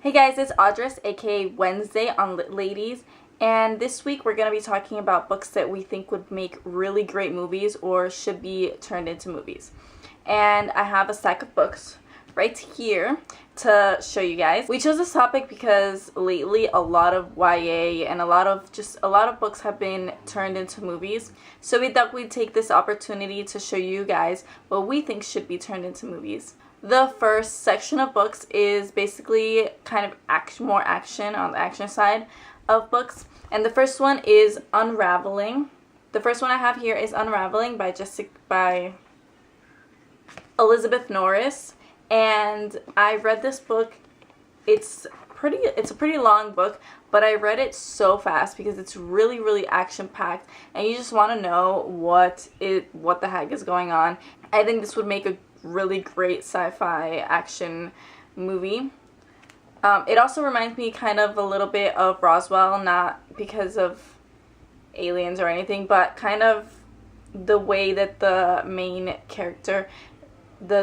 Hey guys, it's Audress, aka Wednesday on Lit Ladies, and this week we're going to be talking about books that we think would make really great movies or should be turned into movies. And I have a stack of books right here to show you guys. We chose this topic because lately a lot of YA and a lot of books have been turned into movies. So we thought we'd take this opportunity to show you guys what we think should be turned into movies. The first section of books is basically kind of more action on the action side of books. And the first one is Unraveling. The first one I have here is Unraveling by Elizabeth Norris. And I read this book. It's a pretty long book, but I read it so fast because it's really action packed and you just want to know what the heck is going on. I think this would make a really great sci-fi action movie. It also reminds me kind of a little bit of Roswell, not because of aliens or anything, but kind of the way that the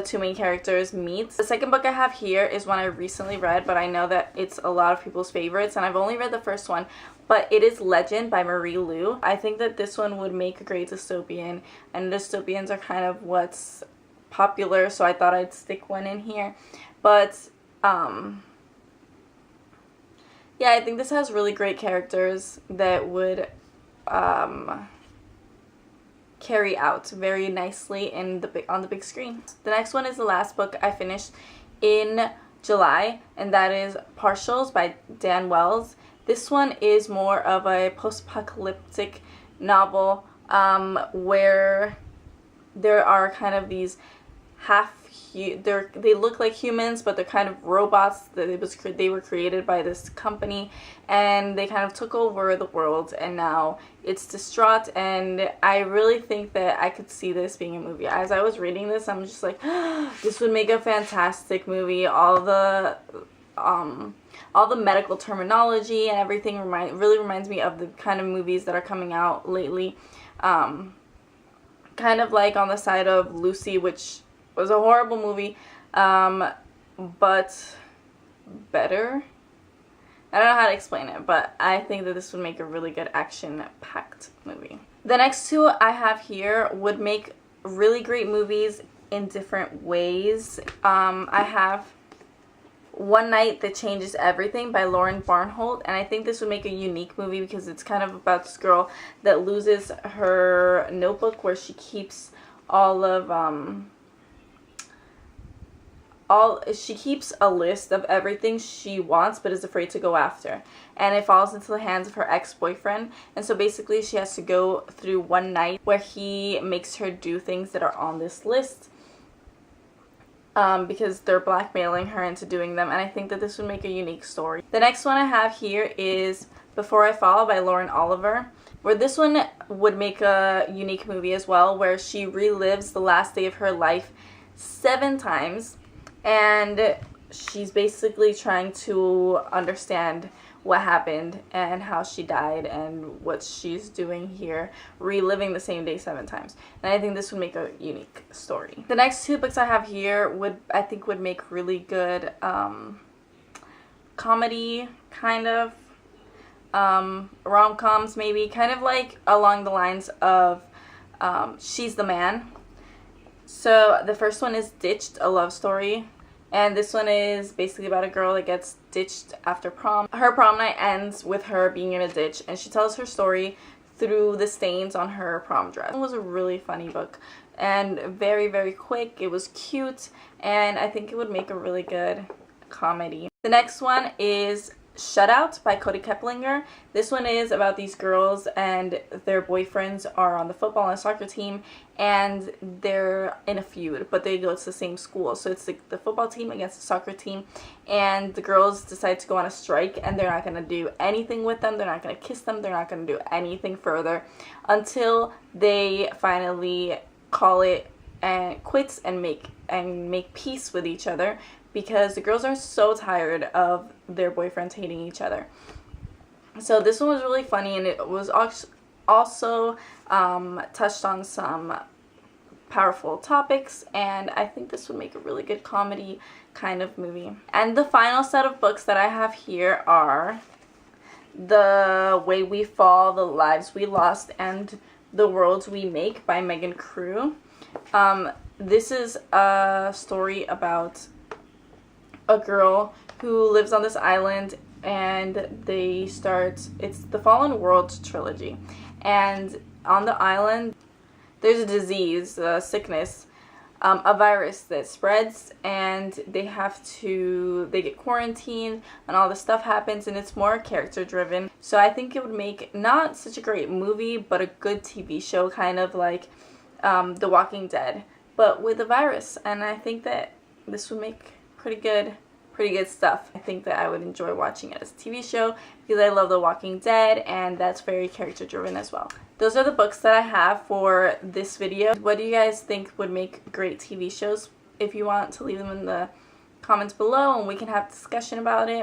two main characters meet. The second book I have here is one I recently read, but I know that it's a lot of people's favorites, and I've only read the first one, but it is Legend by Marie Lu. I think that this one would make a great dystopian, and dystopians are kind of what's popular, so I thought I'd stick one in here. But yeah, I think this has really great characters that would carry out very nicely on the big screen. The next one is the last book I finished in July, and that is Partials by Dan Wells. This one is more of a post-apocalyptic novel where there are kind of these they look like humans, but they're kind of robots. They were created by this company, and they kind of took over the world, and now it's distraught. And I really think that I could see this being a movie. As I was reading this, I'm just like, this would make a fantastic movie. All the medical terminology and everything really reminds me of the kind of movies that are coming out lately. Kind of like on the side of Lucy, which was a horrible movie, but better. I don't know how to explain it, but I think that this would make a really good action-packed movie. The next two I have here would make really great movies in different ways. I have One Night That Changes Everything by Lauren Barnholt, and I think this would make a unique movie because it's kind of about this girl that loses her notebook where she keeps she keeps a list of everything she wants but is afraid to go after, and it falls into the hands of her ex-boyfriend. And so basically she has to go through one night where he makes her do things that are on this list because they're blackmailing her into doing them, and I think that this would make a unique story. The next one I have here is Before I Fall by Lauren Oliver, where this one would make a unique movie as well, where she relives the last day of her life 7 times, and she's basically trying to understand what happened and how she died and what she's doing here, reliving the same day 7 times. And I think this would make a unique story. The next 2 books I have here would make really good comedy, kind of rom-coms, maybe kind of like along the lines of She's the Man. So the first one is Ditched, a love story, and this one is basically about a girl that gets ditched after prom. Her prom night ends with her being in a ditch, and she tells her story through the stains on her prom dress. It was a really funny book and very quick. It was cute, and I think it would make a really good comedy. The next one is Shutout by Cody Keplinger. This one is about these girls and their boyfriends are on the football and soccer team, and they're in a feud, but they go to the same school. So it's the football team against the soccer team, and the girls decide to go on a strike, and they're not going to do anything with them. They're not going to kiss them. They're not going to do anything further until they finally call it and quits and make peace with each other, because the girls are so tired of their boyfriends hating each other. So this one was really funny, and it was also touched on some powerful topics, and I think this would make a really good comedy kind of movie. And the final set of books that I have here are The Way We Fall, The Lives We Lost, and The Worlds We Make by Megan Crew. This is a story about a girl who lives on this island, and it's the Fallen World trilogy. And on the island, there's a disease, a sickness, a virus that spreads, and they get quarantined, and all this stuff happens, and it's more character driven. So I think it would make not such a great movie, but a good TV show, kind of like The Walking Dead, but with a virus. And I think that this would make pretty good stuff. I think that I would enjoy watching it as a TV show because I love The Walking Dead, and that's very character driven as well. Those are the books that I have for this video. What do you guys think would make great TV shows? If you want to leave them in the comments below and we can have discussion about it.